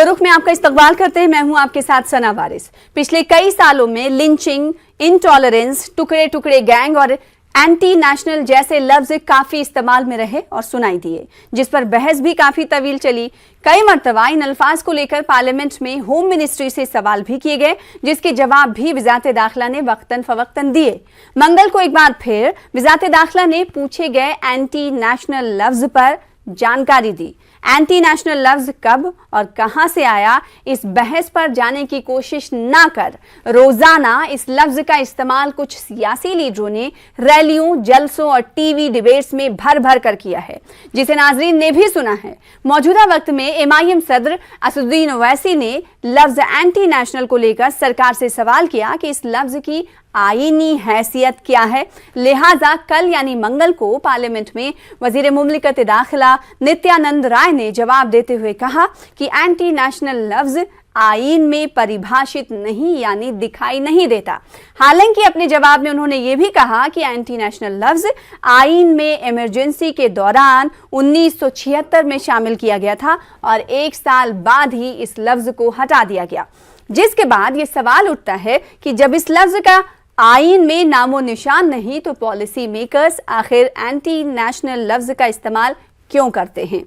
दो रुख में आपका इस्तकबाल करते हैं। मैं हूं आपके साथ सना वारिस। पिछले कई सालों में लिंचिंग, इंटॉलरेंस, टुकड़े टुकड़े गैंग और एंटी नेशनल जैसे लफ्ज काफी इस्तेमाल में रहे और सुनाई दिए, जिस पर बहस भी काफी तवील चली। कई मर्तबा इन अल्फाज को लेकर पार्लियामेंट में होम मिनिस्ट्री से सवाल भी किए गए, जिसके जवाब भी वजारत दाखिला ने वक्तन फवक्तन दिए। मंगल को एक बार फिर वजारत दाखिला ने पूछे गए एंटी नेशनल लफ्ज पर जानकारी दी। एंटी नेशनल लफ्ज कब और कहां से आया, इस बहस पर जाने की कोशिश ना कर रोजाना इस लफ्ज का इस्तेमाल कुछ सियासी लीडरों ने रैलियों, जलसों और टीवी डिबेट्स में भर भर कर किया है, जिसे नाजरीन ने भी सुना है। मौजूदा वक्त में एमआईएम सदर असदुद्दीन ओवैसी ने लफ्ज एंटी नेशनल को लेकर सरकार से सवाल किया कि इस लफ्ज की आईनी हैसियत क्या है। लिहाजा कल यानी मंगल को पार्लियामेंट में वजीर मुमलिकत दाखिला नित्यानंद राय ने जवाब देते हुए कहा कि एंटी नेशनल लफ्ज आईन में परिभाषित नहीं यानी दिखाई नहीं देता। हालांकि अपने जवाब में उन्होंने ये भी कहा कि एंटी नेशनल लफ्ज आईन में इमरजेंसी के दौरान 1976 में शामिल किया गया था और 1 साल बाद ही इस लफ्ज को हटा दिया गया। जिसके बाद ये सवाल उठता है कि जब इस लफ्ज का आईन में नामो निशान नहीं तो पॉलिसी मेकर्स आखिर एंटी नेशनल लफ्ज का इस्तेमाल क्यों करते हैं।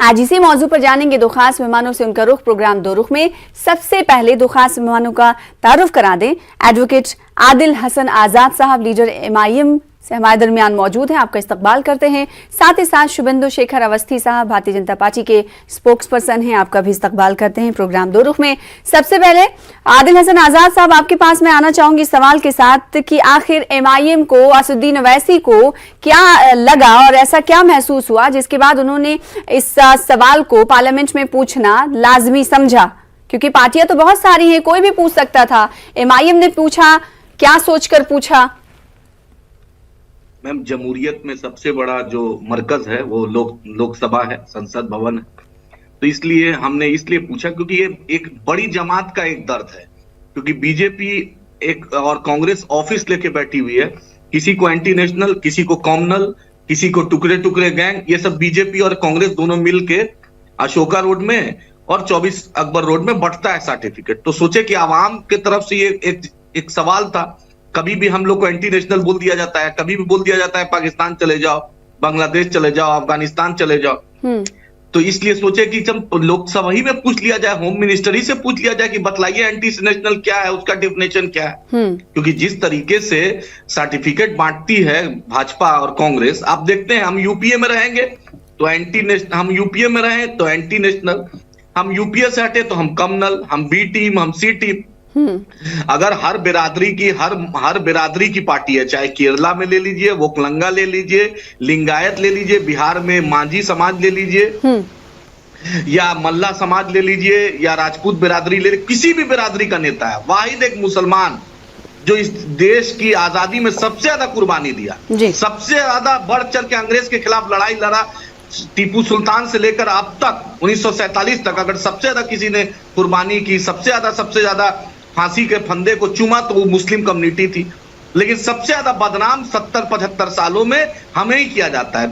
आज इसी मौजू पर जानेंगे दो खास मेहमानों से उनका रुख। प्रोग्राम दो रुख में सबसे पहले दो खास मेहमानों का तारुफ करा दें। एडवोकेट आदिल हसन आजाद साहब लीडर एमआईएम से हमारे दरमियान मौजूद हैं, आपका इस्तकबाल करते हैं। साथ ही साथ शुभेंदु शेखर अवस्थी साहब भारतीय जनता पार्टी के स्पोक्स पर्सन हैं, आपका भी इस्तकबाल करते हैं प्रोग्राम दो रुख में। सबसे पहले आदिल हसन आजाद साहब, आपके पास मैं आना चाहूंगी सवाल के साथ कि आखिर एमआईएम को, असदुद्दीन ओवैसी को क्या लगा और ऐसा क्या महसूस हुआ जिसके बाद उन्होंने इस सवाल को पार्लियामेंट में पूछना लाजमी समझा, क्योंकि पार्टियां तो बहुत सारी हैं, कोई भी पूछ सकता था। एमआईएम ने पूछा, क्या सोचकर पूछा? मैम, जमहूरियत में सबसे बड़ा जो मरकज है वो लोकसभा है, संसद भवन है। तो इसलिए हमने पूछा क्योंकि ये एक बड़ी जमात का एक दर्द है, क्योंकि बीजेपी एक और कांग्रेस ऑफिस लेके बैठी हुई है। किसी को एंटी नेशनल, किसी को कॉमनल, किसी को टुकड़े टुकड़े गैंग, ये सब बीजेपी और कांग्रेस दोनों मिलके अशोका रोड में और 24 अकबर रोड में बंटता है सर्टिफिकेट। तो सोचे कि आवाम की तरफ से ये एक सवाल था। कभी भी हम लोग को एंटी नेशनल बोल दिया जाता है, कभी भी बोल दिया जाता है पाकिस्तान चले जाओ, बांग्लादेश चले जाओ, अफगानिस्तान चले जाओ। तो इसलिए सोचे कि जब लोकसभा ही में पूछ लिया जाए, होम मिनिस्टर ही से पूछ लिया जाए कि बतलाइए एंटी नेशनल क्या है, उसका डेफिनेशन क्या है। क्योंकि जिस तरीके से सर्टिफिकेट बांटती है भाजपा और कांग्रेस, आप देखते हैं हम यूपीए में रहेंगे तो एंटी नेशनल, हम यूपीए में रहे तो एंटी नेशनल, हम यूपीए से हटे तो हम कम्युनल, हम बी टीम, हम सी टीम। अगर हर बिरादरी की पार्टी है, चाहे केरला में ले लीजिए, वोकलंगा ले लीजिए, लिंगायत ले लीजिए, बिहार में मांझी समाज ले लीजिए, या मल्ला समाज ले लीजिए, या राजपूत बिरादरी ले लीजिए, किसी भी बिरादरी का नेता है, वाहिद एक मुसलमान जो इस देश की आजादी में सबसे ज्यादा कुर्बानी दिया, सबसे ज्यादा बढ़ चढ़ के अंग्रेज के खिलाफ लड़ाई लड़ा, टीपू सुल्तान से लेकर अब तक 1947 तक अगर सबसे ज्यादा किसी ने कुर्बानी की, सबसे ज्यादा फांसी के फंदे को चूमा तो वो मुस्लिम कम्युनिटी थी। लेकिन सबसे ज्यादा बदनाम 70-75 सालों में हमें ही किया जाता है,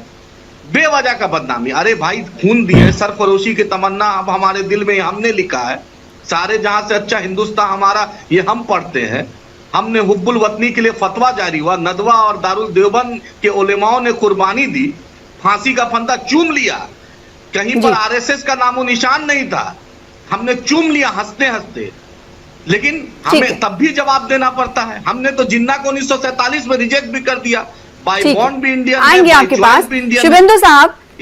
बेवजह का बदनामी। अरे भाई, खून दिए, सरफरोशी की तमन्ना अब हमारे दिल में हमने लिखा है, सारे जहां से अच्छा हिंदुस्तान हमारा, ये हम पढ़ते हैं। हमने हुब्बुल वतनी के लिए फतवा जारी हुआ, नदवा और दारुल देवबंद के उलेमाओं ने कुर्बानी दी, फांसी का फंदा चूम लिया, कहीं पर आरएसएस का नामो निशान नहीं था, हमने चूम लिया हंसते हंसते। लेकिन हमें तब भी जवाब देना पड़ता है। हमने तो जिन्ना को 1947 में रिजेक्ट भी कर दिया, बाय बॉर्न भी इंडियन, आएंगे आपके पास।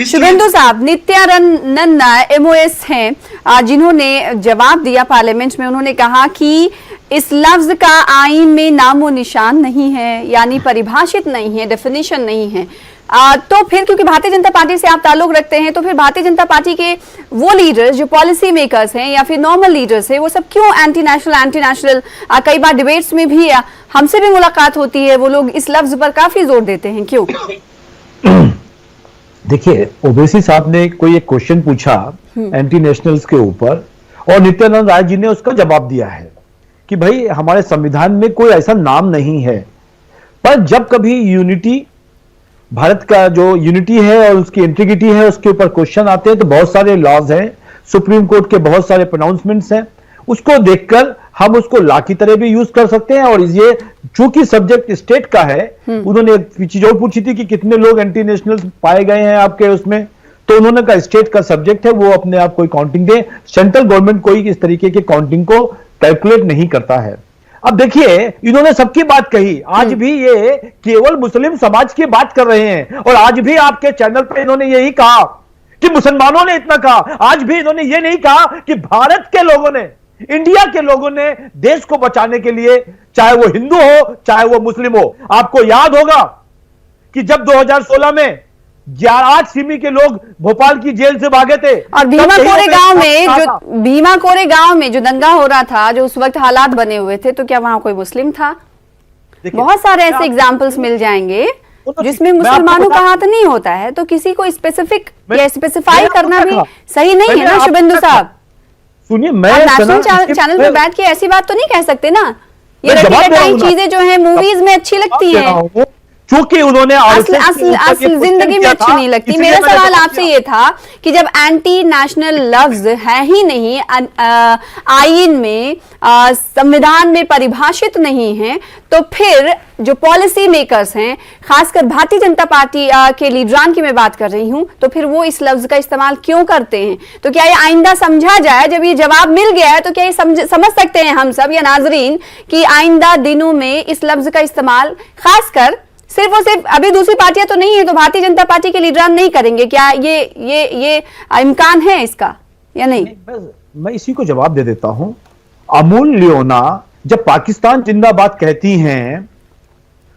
शुभेंदु साहब नित्यानंद एमओएस हैं जिन्होंने जवाब दिया पार्लियामेंट में। उन्होंने कहा कि इस लफ्ज का आईन में नामो निशान नहीं है, यानी परिभाषित नहीं है, डेफिनेशन नहीं है। तो फिर क्योंकि भारतीय जनता पार्टी से आप ताल्लुक रखते हैं, तो फिर भारतीय जनता पार्टी के वो लीडर्स जो पॉलिसी मेकर्स हैं या फिर नॉर्मल लीडर्स हैं, वो सब क्यों एंटी नेशनल कई बार डिबेट्स में भी हमसे भी मुलाकात होती है, वो लोग इस लफ्ज पर काफी जोर देते हैं, क्यों? देखिए, ओवैसी साहब ने कोई एक क्वेश्चन पूछा एंटी नेशनल्स के ऊपर और नित्यानंद राय जी ने उसका जवाब दिया है कि भाई हमारे संविधान में कोई ऐसा नाम नहीं है। पर जब कभी यूनिटी, भारत का जो यूनिटी है और उसकी इंटीग्रिटी है, उसके ऊपर क्वेश्चन आते हैं तो बहुत सारे लॉज हैं, सुप्रीम कोर्ट के बहुत सारे प्रोनाउंसमेंट्स हैं, उसको देखकर हम उसको लॉ की तरह भी यूज कर सकते हैं। और ये चूंकि सब्जेक्ट स्टेट का है, उन्होंने एक चीज और पूछी थी कि कितने लोग एंटी नेशनल पाए गए हैं आपके उसमें, तो उन्होंने कहा स्टेट का सब्जेक्ट है, वो अपने आप कोई काउंटिंग दे, सेंट्रल गवर्नमेंट कोई इस तरीके के काउंटिंग को कैलकुलेट नहीं करता है। अब देखिए, इन्होंने सबकी बात कही, आज भी ये केवल मुस्लिम समाज की बात कर रहे हैं, और आज भी आपके चैनल पे इन्होंने यही कहा कि मुसलमानों ने इतना कहा। आज भी इन्होंने ये नहीं कहा कि भारत के लोगों ने, इंडिया के लोगों ने देश को बचाने के लिए, चाहे वो हिंदू हो चाहे वो मुस्लिम हो। आपको याद होगा कि जब 2016 में 8 सिमी के लोग भोपाल की जेल से भागे थे, और भीमा कोरे गांव में जो दंगा हो रहा था, जो उस वक्त हालात बने हुए थे, तो क्या वहां कोई मुस्लिम था? बहुत सारे ऐसे एग्जाम्पल्स मिल जाएंगे जिसमें मुसलमानों का हाथ नहीं होता है, तो किसी को स्पेसिफिक या स्पेसिफाई करना भी सही नहीं है ना शुभेंदु साहब। सुनिए, मैं नेशनल चैनल पे बैठ के ऐसी बात तो नहीं कह सकते ना। ये रटी चीजें जो है मूवीज में अच्छी लगती हैं, चूंकि उन्होंने असल जिंदगी में अच्छी नहीं लगती। मेरा सवाल आपसे ये था कि जब एंटी नेशनल लफ्ज है ही नहीं, आईन में, संविधान में परिभाषित नहीं है, तो फिर जो पॉलिसी मेकर्स हैं, खासकर भारतीय जनता पार्टी के लीडरान की मैं बात कर रही हूं, तो फिर वो इस लफ्ज का इस्तेमाल क्यों करते हैं? तो क्या ये आइंदा समझा जाए? जब ये जवाब मिल गया है तो क्या ये समझ सकते हैं हम सब या नाजरीन कि आइंदा दिनों में इस लफ्ज का इस्तेमाल खासकर सिर्फ और सिर्फ, अभी दूसरी पार्टियां तो नहीं है तो भारतीय जनता पार्टी के लीडरान नहीं करेंगे? क्या ये इम्कान है इसका या नहीं? मैं इसी को जवाब दे देता हूं। अमूल लियोना जब पाकिस्तान जिंदाबाद कहती हैं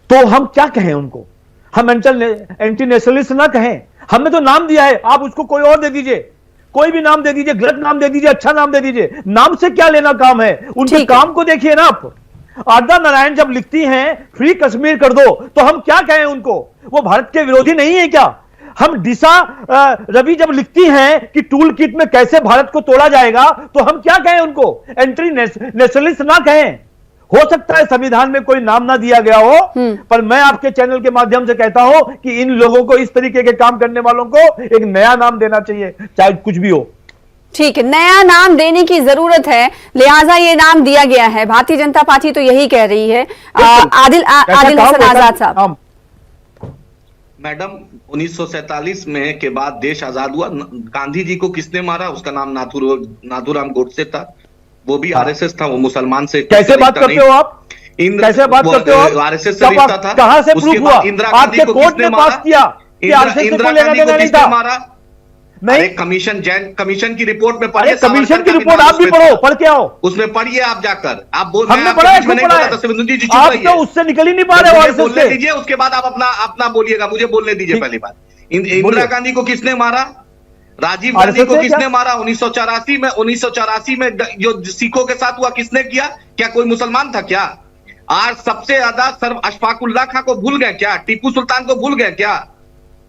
तो हम क्या कहें उनको? हम एंटी नेशनलिस्ट ना कहें? हमने तो नाम दिया है, आप उसको कोई और दे दीजिए, कोई भी नाम दे दीजिए, गलत नाम दे दीजिए, अच्छा नाम दे दीजिए, नाम से क्या लेना काम है? उनके काम को देखिए ना आप। आद्या नारायण जब लिखती हैं फ्री कश्मीर कर दो, तो हम क्या कहें उनको? वो भारत के विरोधी नहीं है क्या? हम दिशा रवि जब लिखती हैं कि टूल किट में कैसे भारत को तोड़ा जाएगा, तो हम क्या कहें उनको? एंटी नेशनलिस्ट ना कहें। हो सकता है संविधान में कोई नाम ना दिया गया हो, पर मैं आपके चैनल के माध्यम से कहता हूं कि इन लोगों को, इस तरीके के काम करने वालों को एक नया नाम देना चाहिए, चाहे कुछ भी हो। ठीक है, नया नाम देने की जरूरत है, लिहाजा ये नाम दिया गया है। भारतीय जनता पार्टी तो यही कह रही है। आदिल हसन आजाद साहब। मैडम, 1947 में के बाद देश आजाद हुआ, गांधी जी को किसने मारा? उसका नाम नाथूराम गोडसे था, वो भी आरएसएस था, वो मुसलमान से। कैसे बात करते हो आप? कैसे बात करते हो आप? आरएसएस से रिश्ता था। कहां से प्रूफ हुआ? आपके कोर्ट ने पास किया कि आरएसएस को लेना देना नहीं था। मारा नहीं, कमीशन की रिपोर्ट में पढ़िए। कमीशन की रिपोर्ट आप भी पढ़ो, पढ़ के आओ, उसमें पढ़िए आप जाकर। आप हमने पढ़ा है, आप तो उससे निकल ही नहीं पा रहे हो। बोलने दीजिए, उसके बाद आप अपना बोलिएगा, मुझे बोलने दीजिए। पहली बात, इंदिरा गांधी को किसने मारा? राजीव गांधी को किसने मारा? 1984 में जो सिखों के साथ हुआ, किसने किया? क्या कोई मुसलमान था क्या? आज सबसे ज्यादा अशफाकुल्लाह खां को भूल गए क्या? टीपू सुल्तान को भूल गए क्या?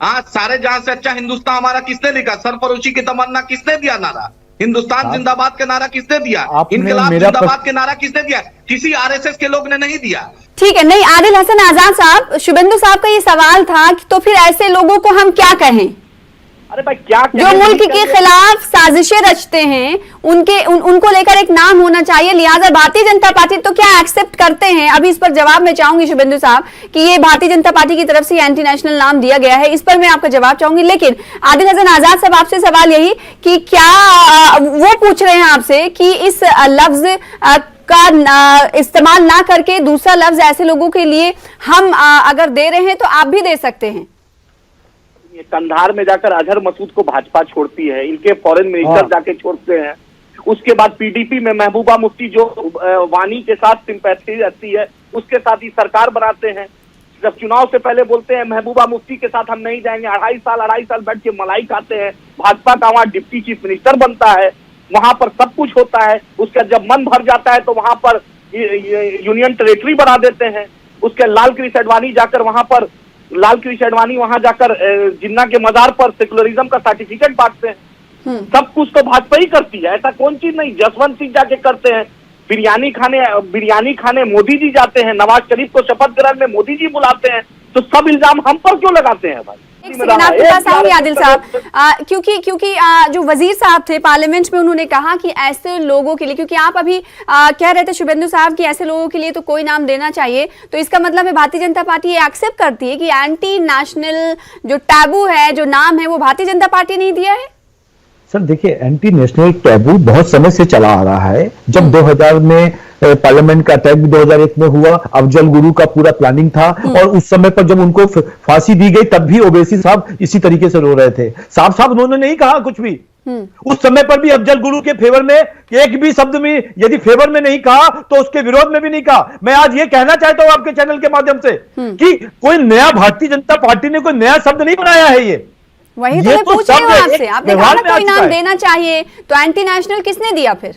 आज सारे जहां से अच्छा हिंदुस्तान हमारा किसने लिखा? सरफरोशी की तमन्ना किसने दिया नारा? हिंदुस्तान जिंदाबाद के नारा किसने दिया? इनकलाब जिंदाबाद के नारा किसने दिया? किसी आरएसएस के लोग ने नहीं दिया। ठीक है, नहीं, आदिल हसन आजाद साहब, शुभेंदु साहब का ये सवाल था कि तो फिर ऐसे लोगों को हम क्या कहें? अरे भाई, क्या जो मुल्क के खिलाफ साजिशें रचते हैं, उनको लेकर एक नाम होना चाहिए। लिहाजा भारतीय जनता पार्टी तो क्या एक्सेप्ट करते हैं? अभी इस पर जवाब मैं चाहूंगी शुभेंदु साहब कि ये भारतीय जनता पार्टी की तरफ से एंटी नेशनल नाम दिया गया है, इस पर मैं आपका जवाब चाहूंगी। लेकिन आदिल हसन आजाद साहब, आपसे सवाल यही कि क्या वो पूछ रहे हैं आपसे कि इस लफ्ज का इस्तेमाल ना करके दूसरा लफ्ज ऐसे लोगों के लिए हम अगर दे रहे हैं तो आप भी दे सकते हैं? कंधार में जाकर अजहर मसूद को भाजपा छोड़ती है, इनके फॉरेन मिनिस्टर जाके छोड़ते हैं। उसके बाद पीडीपी में महबूबा मुफ्ती जो वानी के साथ सिंपैथी रहती है, उसके साथ ही सरकार बनाते हैं। जब चुनाव से पहले बोलते हैं महबूबा मुफ्ती के साथ हम नहीं जाएंगे, 2.5 साल बैठ के मलाई खाते हैं। भाजपा का वहाँ डिप्टी चीफ मिनिस्टर बनता है, वहां पर सब कुछ होता है। उसका जब मन भर जाता है तो वहां पर यूनियन टेरिटरी बना देते हैं। उसके लाल कृष्ण अडवाणी जाकर वहां जाकर जिन्ना के मजार पर सेकुलरिज्म का सर्टिफिकेट बांटते हैं। सब कुछ तो भाजपा ही करती है, ऐसा कौन चीज नहीं। जसवंत सिंह जाके करते हैं, बिरयानी खाने मोदी जी जाते हैं, नवाज शरीफ को शपथ ग्रहण में मोदी जी बुलाते हैं। तो सब इल्जाम हम पर क्यों लगाते हैं भाई? एक सेकंड आपके पास आऊंगी आदिल साहब, क्योंकि जो वजीर साहब थे पार्लियामेंट में, उन्होंने कहा कि ऐसे लोगों के लिए, क्योंकि आप अभी कह रहे थे शुभेंदु साहब कि ऐसे लोगों के लिए तो कोई नाम देना चाहिए, तो इसका मतलब है भारतीय जनता पार्टी ये एक्सेप्ट करती है कि एंटी नेशनल जो टैबू है, जो नाम है, वो भारतीय जनता पार्टी ने दिया है? सर देखिए, एंटी नेशनल टैबू बहुत समय से चला आ रहा है। जब 2000 में पार्लियामेंट का अटैक 2001 में हुआ, अफजल गुरु का पूरा प्लानिंग था, और उस समय पर जब उनको फांसी दी गई तब भी ओवैसी साहब इसी तरीके से रो रहे थे। साफ साफ उन्होंने नहीं कहा कुछ भी। उस समय पर भी अफजल गुरु के फेवर में एक भी शब्द में, यदि फेवर में नहीं कहा तो उसके विरोध में भी नहीं कहा। मैं आज ये कहना चाहता हूं आपके चैनल के माध्यम से कि कोई नया भारतीय जनता पार्टी ने कोई नया शब्द नहीं बनाया है। ये वही तो मैं पूछ रही हूँ आपसे, आपने कहा ना कोई नाम देना चाहिए, तो एंटी नेशनल किसने दिया फिर?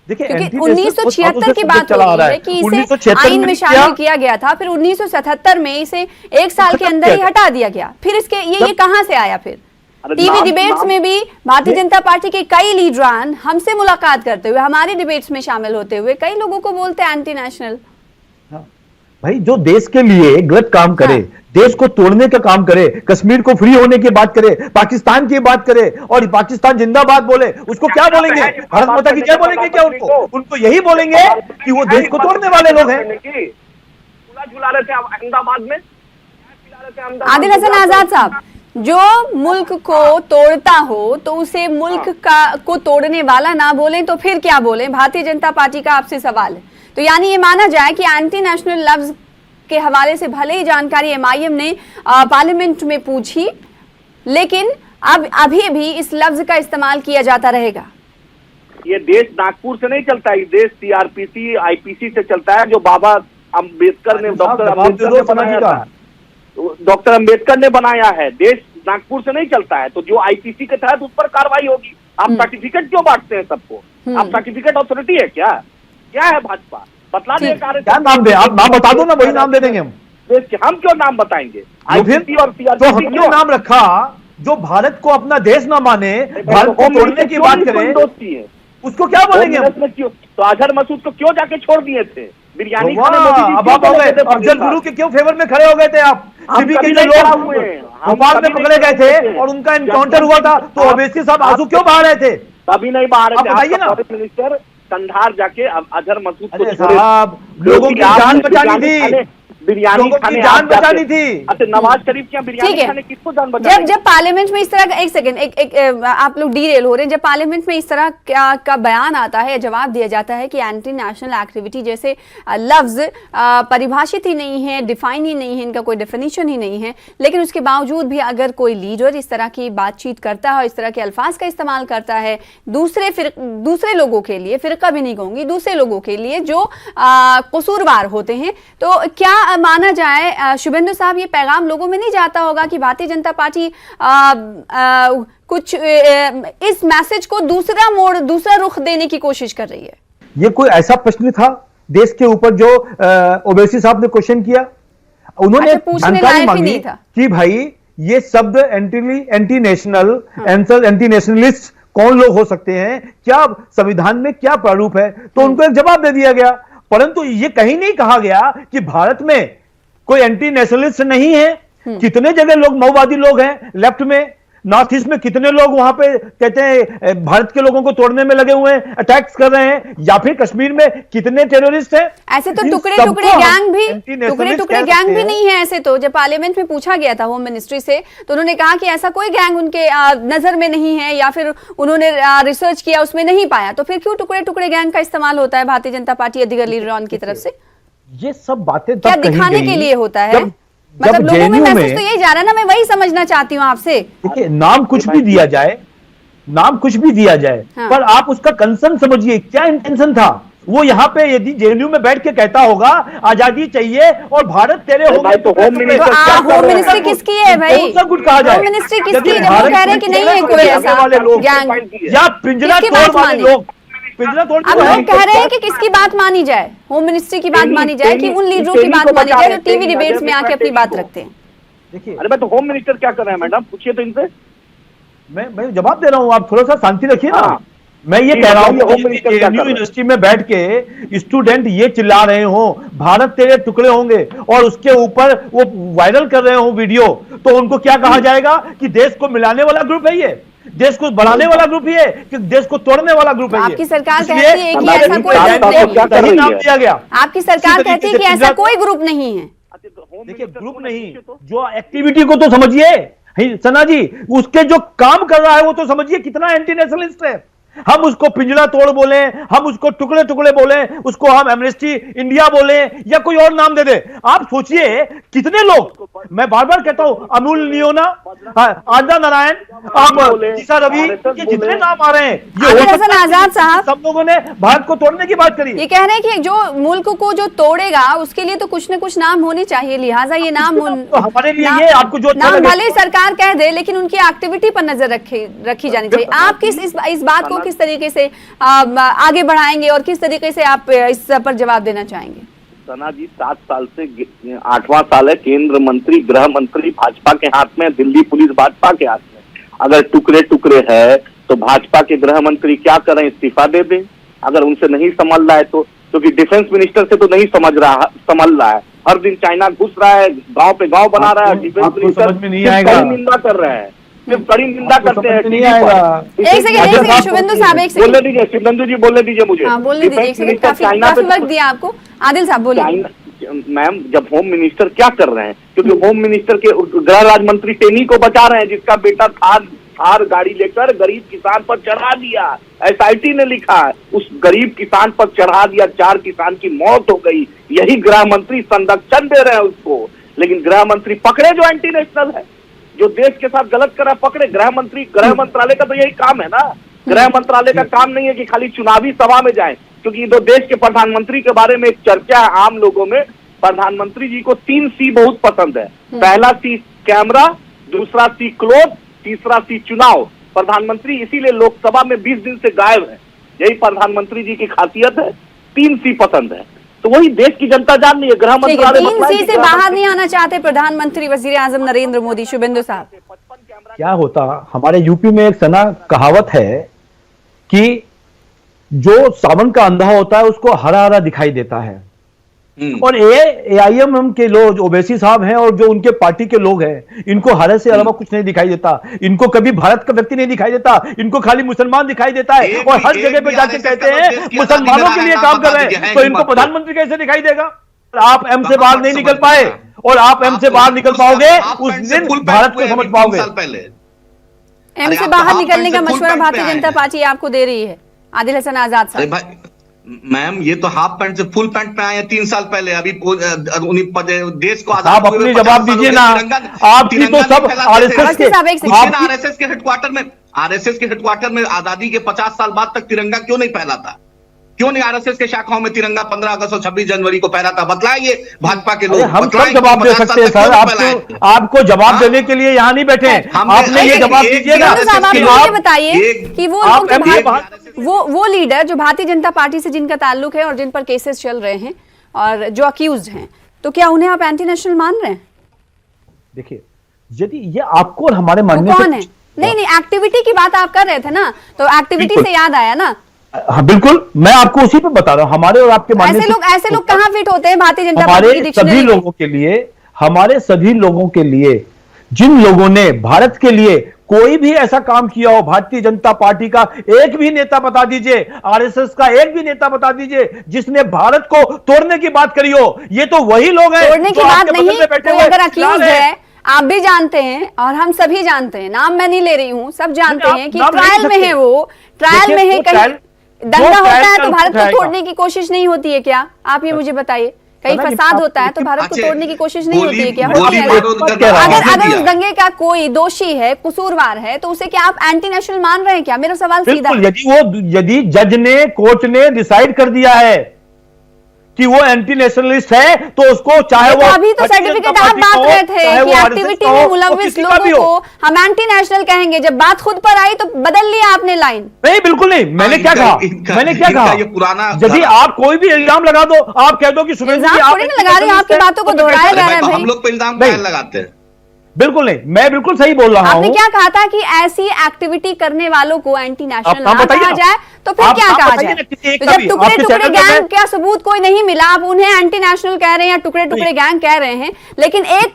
देखिए, क्योंकि 1976 की बात हो रही है कि इसे आइन में शामिल किया गया था, फिर 1977 में इसे एक साल के अंदर ही हटा दिया गया। फिर इसके ये कहां से आया? फिर टीवी डिबेट्स में भी भारतीय जनता पार्टी के कई लीडरान हमसे मुलाकात करते हुए, हमारे डिबेट्स में शामिल होते हुए कई लोगों को बोलते हैं एंटी नेशनल। भाई, जो देश के लिए गलत काम करे, देश को तोड़ने का काम करे, कश्मीर को फ्री होने की बात करे, पाकिस्तान की बात करे और पाकिस्तान जिंदाबाद बोले, उसको क्या बोलेंगे? भारत माता की जय बोलेंगे क्या उनको यही बोलेंगे कि वो देश को तोड़ने वाले लोग हैं। झुला रहे थे अहमदाबाद में। आदिल हसन आजाद साहब, जो मुल्क को तोड़ता हो तो उसे मुल्क को तोड़ने वाला ना बोले तो फिर क्या बोले? भारतीय जनता पार्टी का आपसे सवाल है। तो यानी ये माना जाए कि एंटी नेशनल लफ्ज के हवाले से भले ही जानकारी एमआईएम ने पार्लियामेंट में पूछी, लेकिन अब अभी भी इस लफ्ज का इस्तेमाल किया जाता रहेगा। ये देश नागपुर से नहीं चलता है, ये देश सीआरपीसी आईपीसी से चलता है, जो बाबा अम्बेडकर ने, डॉक्टर अम्बेडकर ने बनाया है। देश नागपुर से नहीं चलता है, तो जो आईपीसी के तहत उस पर कार्रवाई होगी। आप सर्टिफिकेट क्यों बांटते हैं सबको? आप सर्टिफिकेट अथॉरिटी है क्या? क्या है भाजपा? बतला दे क्या नाम दे, आप नाम बता दो ना, वही नाम दे देंगे हम क्यों नाम बताएंगे? आईपीसी और तो हमने नाम रखा जो भारत को अपना देश ना माने, भारत को तोड़ने की बात करे, उसको क्या बोलेंगे? क्यों तो अजहर मसूद को क्यों जाके छोड़ दिए थे? बिरयानी अब आप हो गए अफजल गुरु के क्यों फेवर में खड़े हो गए थे आप? शिबी के जो लोग भोपाल में पकड़े गए थे और उनका एनकाउंटर हुआ था, तो ओवैसी साहब आंसू क्यों बहा रहे थे? तभी नहीं बहा रहे थे। बताइए ना। मिनिस्टर कंधार जाके अजहर मसूद को साहब, लोगों की जान बचानी थी, बिरयानी खाने जान बचानी थी। अच्छा, नवाज शरीफ क्या बिरयानी खाने किसको जान बचानी? जब पार्लियामेंट में इस तरह का, एक सेकंड, आप लोग डीरेल हो रहे हैं, जब पार्लियामेंट में इस तरह का बयान आता है, जवाब दिया जाता है कि एंटी नेशनल एक्टिविटी जैसे लफ्ज परिभाषित ही नहीं है, डिफाइन ही नहीं है, इनका कोई डेफिनेशन ही नहीं है, लेकिन उसके बावजूद भी अगर कोई लीडर इस तरह की बातचीत करता है, इस तरह के अल्फाज का इस्तेमाल करता है दूसरे लोगों के लिए, फिरका भी नहीं कहूंगी, दूसरे लोगों के लिए जो कसूरवार होते हैं, तो क्या माना जाए शुभेंदु साहब, ये पैगाम लोगों में नहीं जाता होगा कि भारतीय जनता पार्टी कुछ इस मैसेज को दूसरा रुख देने की कोशिश कर रही है? ये कोई ऐसा प्रश्न था देश के ऊपर जो ओवैसी साहब ने क्वेश्चन किया? उन्होंने जानकारी मांगी कि भाई ये शब्द एंटी नेशनल, एंटी नेशनलिस्ट कौन लोग हो सकते हैं, क्या संविधान में क्या प्रारूप है? तो उनको एक जवाब दे दिया गया, परंतु ये कहीं नहीं कहा गया कि भारत में कोई एंटी नेशनलिस्ट नहीं है। कितने जगह लोग माओवादी लोग हैं, लेफ्ट में, नॉर्थ ईस्ट में कितने लोग वहां पे कहते हैं भारत के लोगों को तोड़ने में लगे हुए हैं, अटैक्स कर रहे हैं, या फिर कश्मीर में कितने टेररिस्ट हैं। ऐसे तो टुकड़े टुकड़े गैंग भी नहीं है ऐसे तो। जब पार्लियामेंट में पूछा गया था होम मिनिस्ट्री से, तो उन्होंने कहा कि ऐसा कोई गैंग उनके नजर में नहीं है, या फिर उन्होंने रिसर्च किया उसमें नहीं पाया, तो फिर क्यों टुकड़े टुकड़े गैंग का इस्तेमाल होता है भारतीय जनता पार्टी या दीगर लीडरान की तरफ से? ये सब बातें क्या दिखाने के लिए होता है? मतलब लोगों में मैसेज तो यही जा रहा है ना, मैं वही समझना चाहती हूँ आपसे। देखिए, नाम कुछ भी दिया जाए, हाँ। पर आप उसका कंसर्न समझिए, क्या इंटेंशन था। वो यहाँ पे यदि जेएनयू में बैठ के कहता होगा आजादी चाहिए और भारत तेरे हो गए, तो होम मिनिस्ट्री किसकी है भाई? सब कुछ कहा जाए, होम मिनिस्ट्री किसकी है? जब वो कह रहे हैं कि नहीं है कोई ऐसा गैंग या पिंजरा तोड़ वाले लोग, अब लोग कह रहे हैं कि किसकी बात मानी जाए? होम मिनिस्ट्री की बात मानी जाए कि उन लीडरों की बात मानी जाए जो टीवी डिबेट्स में आके अपनी बात रखते हैं? देखिए, अरे मैं तो होम मिनिस्टर क्या कर रहे हैं मैडम, पूछिए तो इनसे। मैं जवाब दे रहा हूँ, आप थोड़ा सा शांति रखिए ना। मैं ये कह रहा हूं होम कि मिनिस्टर क्या कर रहे हैं? यूनिवर्सिटी में बैठ के स्टूडेंट ये चिल्ला रहे हो भारत तेरे टुकड़े होंगे और उसके ऊपर वो वायरल कर रहे हो वीडियो, तो उनको क्या कहा जाएगा कि देश को मिलाने वाला ग्रुप है, ये देश को बढ़ाने वाला ग्रुप ही है कि देश को तोड़ने वाला ग्रुप है ये? आपकी सरकार इसलिए कहती है कि ऐसा कोई ग्रुप क्या कर नहीं। रही नाम है? दिया गया। आपकी सरकार कहती है कि ऐसा कोई ग्रुप नहीं है। देखिए ग्रुप नहीं, जो एक्टिविटी को तो समझिए सना जी, उसके जो काम कर रहा है वो तो समझिए कितना एंटी नेशनलिस्ट है। हम उसको पिंजरा तोड़ बोले, हम उसको टुकड़े टुकड़े बोले, उसको हम एमनेस्टी इंडिया बोले या कोई और नाम दे दे। आप सोचिए कितने लोग, मैं बार बार कहता हूं, अमूल नियोना, आजा नारायण, आप ईसा रवि, ये जितने नाम आ रहे हैं, ये आदिल हो हसन सकता है आजाद कि साहब सब लोगों ने भारत को तोड़ने की बात करी। ये कह रहे हैं कि जो मुल्क को जो तोड़ेगा उसके लिए तो कुछ न कुछ नाम होने चाहिए, लिहाजा ये नाम तो हमारे लिए ये आपको जो अच्छा नाम लगे- भले ही सरकार कह दे लेकिन उनकी एक्टिविटी पर नजर रखी जानी चाहिए। आप इस बात को किस तरीके से आगे बढ़ाएंगे और किस तरीके से आप इस पर जवाब देना चाहेंगे? सना जी 7 साल से 8वां साल है, केंद्र मंत्री, गृह मंत्री भाजपा के हाथ में, दिल्ली पुलिस भाजपा के हाथ में। अगर टुकड़े टुकड़े है तो भाजपा के गृह मंत्री क्या करें, इस्तीफा दे दें। अगर उनसे नहीं संभल रहा है तो, क्योंकि डिफेंस मिनिस्टर से तो नहीं संभल रहा है, हर दिन चाइना घुस रहा है, गांव पे गांव बना रहा है। डिफेंस मिनिस्टर समझ में नहीं आएगा, कड़ी निंदा कर रहा है, सिर्फ कड़ी निंदा करते हैं। नहीं आएगा। एक सेकंड शुभेंदु साहब, एक बोलने सेकंड, दीजिए, शिवेंदु जी बोलने दीजिए मुझे। हाँ बोलने दीजिए, एक सेकंड, काफी वक्त दिया आपको। आदिल साहब बोलिए। मैम, जब होम मिनिस्टर क्या कर रहे हैं, क्योंकि होम मिनिस्टर के गृह राज्य मंत्री टेनी को बचा रहे हैं, जिसका बेटा थार गाड़ी लेकर गरीब किसान पर चढ़ा दिया। एसआईटी ने लिखा है, उस गरीब किसान पर चढ़ा दिया, 4 किसान की मौत हो गई। यही गृह मंत्री संरक्षण दे रहे हैं उसको, लेकिन गृह मंत्री पकड़े जो एंटी नेशनल है, जो देश के साथ गलत कर रहा है, पकड़े। गृह मंत्रालय का तो यही काम है ना। गृह मंत्रालय का काम नहीं है कि खाली चुनावी सभा में जाए, क्योंकि तो देश के प्रधानमंत्री के बारे में एक चर्चा है आम लोगों में। प्रधानमंत्री जी को 3 सी बहुत पसंद है। पहला सी कैमरा, दूसरा सी क्लोज, तीसरा सी चुनाव। प्रधानमंत्री इसीलिए लोकसभा में 20 दिन से गायब है, यही प्रधानमंत्री जी की खासियत है। 3 सी पसंद है, तो वही देश की जनता जान रही है। गृह मंत्रालय 3 सी से बाहर नहीं आना चाहते प्रधानमंत्री वजीर आजम नरेंद्र मोदी। शुभेंदु साहब, क्या होता, हमारे यूपी में एक सना कहावत है कि जो सावन का अंधा होता है उसको हरा हरा दिखाई देता है, और AIMM के लोग, ओवैसी साहब हैं और जो उनके पार्टी के लोग हैं, इनको हरे से अलावा कुछ नहीं दिखाई देता। इनको कभी भारत का व्यक्ति नहीं दिखाई देता, इनको खाली मुसलमान दिखाई देता है, और हर जगह पे जाके कहते हैं मुसलमानों के लिए काम कर रहे हैं, तो इनको प्रधानमंत्री कैसे दिखाई देगा? आप M से बाहर नहीं निकल पाए, और आप M से बाहर निकल पाओगे उस दिन भारत को समझ पाओगे। M से बाहर निकलने का मशवरा भारतीय जनता पार्टी आपको दे रही है। आदिल हसन आजाद साहब, मैम ये तो हाफ पैंट से फुल पैंट पे आए हैं 3 साल पहले। अभी देश को आप अपनी जवाब दीजिए ना, आपकी तो सब आरएसएस के हेडक्वार्टर में आजादी के 50 साल बाद तक तिरंगा क्यों नहीं फहरा था? क्यों नहीं आरएसएस के शाखाओं में तिरंगा 15 अगस्त और 26 जनवरी को फहरा था? बतलाइए भाजपा के लोग। हम सब जवाब दे सकते हैं सर, आपको जवाब देने के लिए यहाँ नहीं बैठे, आपने ये जवाब दीजिएगा। आप बताइए कि वो लीडर जो भारतीय जनता पार्टी से जिनका ताल्लुक है और जिन पर केसेस चल रहे हैं और जो अक्यूज हैं, तो क्या उन्हें आप एंटी नेशनल मान रहे हैं? देखिए, यदि ये आपको और हमारे मानने से कौन है? नहीं, एक्टिविटी की बात आप कर रहे थे ना, तो एक्टिविटी से याद आया ना। हाँ बिल्कुल, मैं आपको उसी पे बता रहा हूं। हमारे और आपके मानने ऐसे लोग कहां फिट होते हैं भारतीय जनता पार्टी की डिक्शनरी? हमारे सभी लोगों के लिए, जिन लोगों ने भारत के लिए कोई भी ऐसा काम किया हो, भारतीय जनता पार्टी का एक भी नेता बता दीजिए, आरएसएस का एक भी नेता बता दीजिए जिसने भारत को तोड़ने की बात करी हो। ये तो वही लोग हैं तोड़ने की बात नहीं, कोई अगर अक्यूज है, आप भी जानते हैं और हम सभी जानते हैं, नाम मैं नहीं ले रही हूं, सब जानते हैं कि ट्रायल में है, वो ट्रायल में है। कहीं दंगा होता है तो भारत को तोड़ने की कोशिश नहीं होती है क्या? आप ये मुझे बताइए। कहीं फसाद होता है तो भारत को तोड़ने की कोशिश नहीं होती है क्या? अगर उस दंगे का कोई दोषी है, कसूरवार है, तो उसे क्या आप एंटी नेशनल मान रहे हैं क्या? मेरा सवाल सीधा है। यदि जज ने, कोर्ट ने डिसाइड कर दिया है कि वो एंटी नेशनलिस्ट है, तो उसको चाहे वो अभी तो सर्टिफिकेट आप बात रहे थे कि एक्टिविटी में मुलविस लोगों को हम एंटी नेशनल कहेंगे, जब बात खुद पर आई तो बदल लिया आपने लाइन। नहीं, बिल्कुल नहीं। मैंने क्या कहा? ये पुराना, यदि आप कोई भी इल्जाम लगा दो, आप कह दो कि इल्जाम थोड़ी ना लगा रही, आपकी बातों को दोहराया जा रहा है। हम लोग पे इल्जाम लगाते हैं। बिल्कुल नहीं, मैं बिल्कुल सही बोल रहा आपने हूं। क्या कहा था कि ऐसी एक्टिविटी करने वालों को एंटी नेशनल आप ना बताइए कहा ना। जाए तो फिर आप क्या कहा बताइए जाए? ना किसी एक तो का जब भी, टुकड़े आपके टुकड़े चैनल पे गैंग मैं- का सबूत कोई नहीं मिला, आप उन्हें एंटी नेशनल कह रहे हैं या टुकड़े टुकड़े गैंग कह रहे हैं, लेकिन एक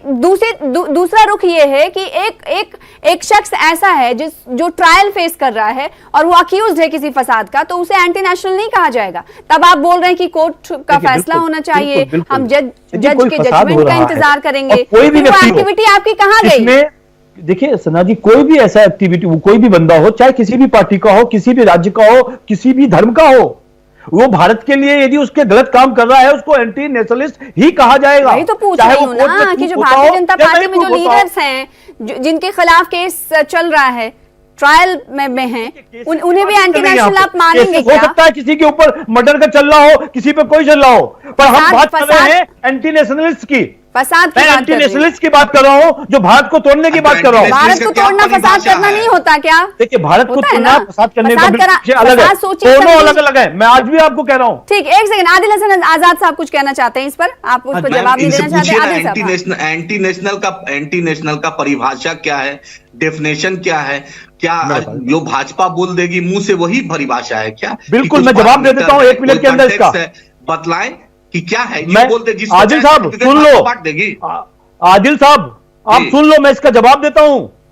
दूसरा रुख ये है कि एक शख्स ऐसा है जो ट्रायल फेस कर रहा है और वो अक्यूज्ड है किसी फसाद का, तो उसे एंटी नेशनल नहीं कहा जाएगा। तब आप बोल रहे हैं कि कोर्ट का देखिए, फैसला बिल्कुल, होना चाहिए, बिल्कुल, बिल्कुल। हम जज देखिए, कोई के फसाद हो जजमेंट का रहा है इंतजार करेंगे, और कोई भी फिर वो व्यक्ति हो, एक्टिविटी आपकी कहाँ गई? इसमें देखिए सना जी, कोई भी ऐसा एक्टिविटी, कोई भी बंदा हो, चाहे किसी भी पार्टी का हो, किसी भी राज्य का हो, किसी भी धर्म का हो, वो भारत के लिए यदि उसके गलत काम कर रहा है उसको एंटी नेशनलिस्ट ही कहा जाएगा। वही तो पूछ चाहे रही वो हूँ कोर्ट में ना कि प्रूफ जो होता भारतीय हो जनता या पार्टी नहीं में जो प्रूफ होता हो। लीडर्स हैं, जिनके खिलाफ केस चल रहा है, ट्रायल में हैं, उन्हें भी एंटी नेशनल आप मानेंगे हो क्या? सकता है किसी के ऊपर मर्डर का चल रहा हो, किसी पे कोई चल रहा हो, पर हम बात कर रहे हैं एंटी नेशनलिस्ट की। फसाद की मैं बात एंटी कर रही हूँ। नेशनलिस्ट की बात कर रहा हूं, जो भारत को तोड़ने की बात कर रहा हूं। भारत को क्या तोड़ना फसाद परिभाषा करना है? नहीं होता क्या? देखिए, भारत को होता है तोड़ना ना? फसाद करने का फसाद बिल्कुल करा- विषय अलग है, फसाद सोचिए दोनों समझिए। अलग अलग है। मैं आज भी आपको कह रहा हूं। ठीक, एक सेकंड, आदिल हसन आजाद साहब कुछ कहना चाहते हैं इस पर, आप उस पर मैम, जवाब नहीं इनसे देना चाहते? पूछिए ना, आदिल साहब, हाँ। एंटी नेशनल का परिभाषा क्या है, डेफिनेशन क्या है? क्या मैं बता जो भाजपा बोल देगी मुंह से वही परिभाषा है क्या? बिल्कुल, कि मैं कुछ जवाब दे देता हूं पैरामीटर 1 मिनट है, के अंदर कोई इसका। context है, बतलाएं कि क्या है। ये मैं बोलते जिसको आदिल चाहे साहब certificate सुन लो, बांट देगी। आदिल साहब आप जी। सुन लो, मैं इसका जवाब देता हूं।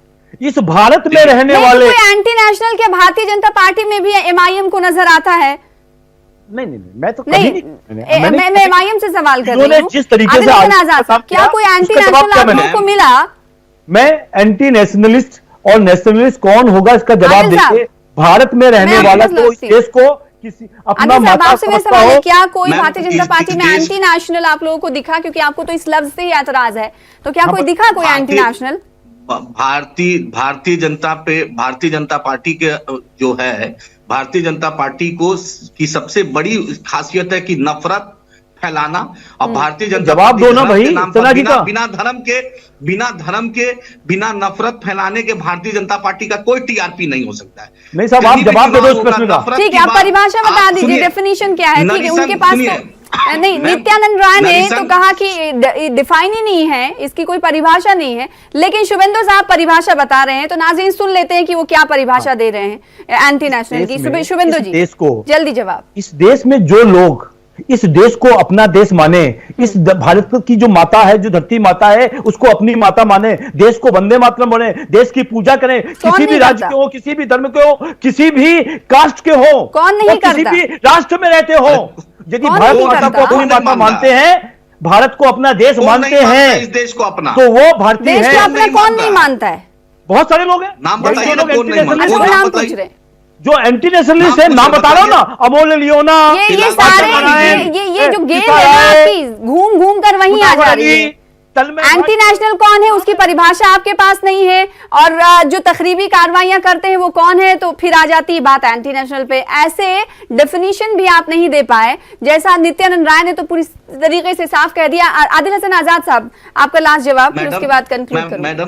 इस भारत में रहने नहीं, तो वाले कोई एंटी नेशनल क्या भारतीय जनता पार्टी में भी एमआईएम को नजर आता है? नहीं, मैं तो कभी नहीं, मैंने मैं एमआईएम से सवाल कर रही इन्होंने हूँ। जिस तरीके से आदिल हसन आज आजाद साहब, काम क्या किया, कोई एंटी उसका जवाब नेशनल क्या आप मैंने- लोगों को मिला? मैं एंटी नेशनलिस्ट और नेशनलिस्ट कौन होगा इसका जवाब आदिल साहब, देखिए। भारत में रहने मैं वाला आपको तो इस लगती- देश को किसी अपना आदिल साहब, माता आपसे मेरा समझता सवाल है, हो। क्या कोई मैम, भारतीय जनता इस पार्टी में देश- एंटी नेशनल आप लोगों को दिखा? क्योंकि आपको तो इस लफ्ज से ही एतराज है, तो क्या कोई दिखा कोई anti national? Bharatiya Janata party के जो है, भारतीय जनता पार्टी की सबसे बड़ी खासियत है कि नफरत फैलाना। और भारतीय जनता जवाब पार्टी दो ना धर्म भाई, के नाम पर सना जी का। बिना नफरत फैलाने के भारतीय जनता पार्टी का कोई टीआरपी नहीं हो सकता है। नहीं साहब, आप कहीं भी जवाब दे दो चुनाव इस प्रश्न होगा, का। नफरत ठीक की है, आप बात- परिभाषा बता आप दीजिए, सुनिए, डेफिनेशन क्या है? ठीक है, नरिसन, उनके पास सुनिए। तो नहीं, मैम, नित्यानंद राय ने नरिसन- तो कहा कि डिफाइन ही नहीं है, इसकी कोई परिभाषा नहीं है, लेकिन शुभेंदु साहब परिभाषा बता रहे हैं, तो नाज़रीन सुन लेते हैं कि वो क्या परिभाषा दे रहे हैं एंटी नेशनल देश की। में, शुभेंदु इस जी, देश को- जल्दी जवाब। इस देश में जो लोग इस देश को अपना देश माने, इस भारत की जो माता है, जो धरती माता है, उसको अपनी माता माने, देश को वंदे मातरम बने, देश की पूजा करें, किसी भी नहीं राज्य करता? के हो, किसी भी धर्म के हो, किसी भी कास्ट के हो, कौन नहीं और किसी करता? भी राष्ट्र में रहते हो, यदि कौन भारत नहीं माता करता? को अपनी कौन नहीं माता मानता? मानते हैं, भारत को अपना देश कौन मानते नहीं मानता हैं, इस देश को अपना? तो वो भारतीय देश को है। अपना नहीं कौन मानता नहीं है। मानता है? बहुत सारे लोग हैं, नाम बहुत बताइए सारे ना, लोग कौन नहीं anti-nationalist मानता? अच्छा, हैं। वो नाम बताइए। पूछ रहे हैं। जो एंटी नेशनलिस्ट है, नाम नाम मुझे बता रहा हूं ना, अमोल लियोना, ये फिलहाल सारे बात ये जो गेम है ना आपकी, घूम घूम कर वहीं आ जा रही है। एंटी नेशनल कौन है, उसकी परिभाषा आपके पास नहीं है, और जो तखरीबी कार्रवाइयां करते हैं वो कौन है, तो फिर आ जाती है बात एंटी नेशनल पे। ऐसे डेफिनेशन भी आप नहीं दे पाए, जैसा नित्यानंद राय ने तो पूरी तरीके से साफ कह दिया। आदिल हसन आजाद साहब, आपका लास्ट जवाब, फिर उसके बाद कंक्लूड करूं। मैडम,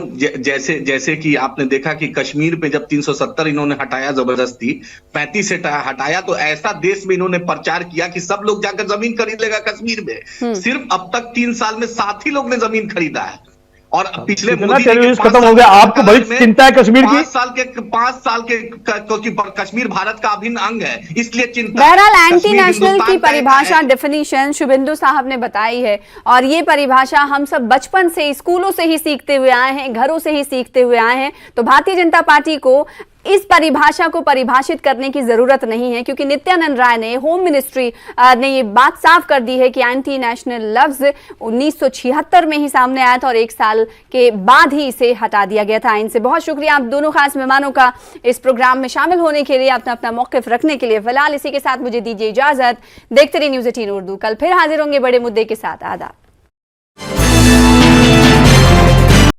जैसे कि आपने देखा कि कश्मीर पे जब 370 इन्होंने हटाया जबरदस्ती, 35 से हटाया, तो ऐसा देश में इन्होंने प्रचार किया कि सब लोग जाकर जमीन खरीद लेगा कश्मीर में। सिर्फ अब तक 3 साल में 7 ही लोग ने जमीन खरीदा है। और पिछले मोदी जी के टेररिस्ट 5 खत्म हो साल गया, के आपको बड़ी कार्यकाल में चिंता है कश्मीर की? 5 साल के क्योंकि कश्मीर भारत का अभिन्न अंग है, इसलिए चिंता है। बहरहाल एंटी कश्मीर नेशनल हिंदुस्तान की का एक परिभाषा, है। डेफिनेशन शुभेंदु साहब ने बताई है, और ये परिभाषा हम सब बचपन से स्कूलों से ही सीखते हुए आए हैं, घरों से ही सीखते हुए आए हैं। तो भारतीय जनता पार्टी को इस परिभाषा को परिभाषित करने की जरूरत नहीं है, क्योंकि नित्यानंद राय ने, होम मिनिस्ट्री ने ये बात साफ कर दी है कि एंटी नेशनल लफ्ज 1976 में ही सामने आया था और 1 साल के बाद ही इसे हटा दिया गया था आइन से। बहुत शुक्रिया आप दोनों खास मेहमानों का इस प्रोग्राम में शामिल होने के लिए, अपना मौक़िफ़ रखने के लिए। फिलहाल इसी के साथ मुझे दीजिए इजाजत। देखते रहिए न्यूज़ 18 उर्दू। कल फिर हाजिर होंगे बड़े मुद्दे के साथ। आदाब।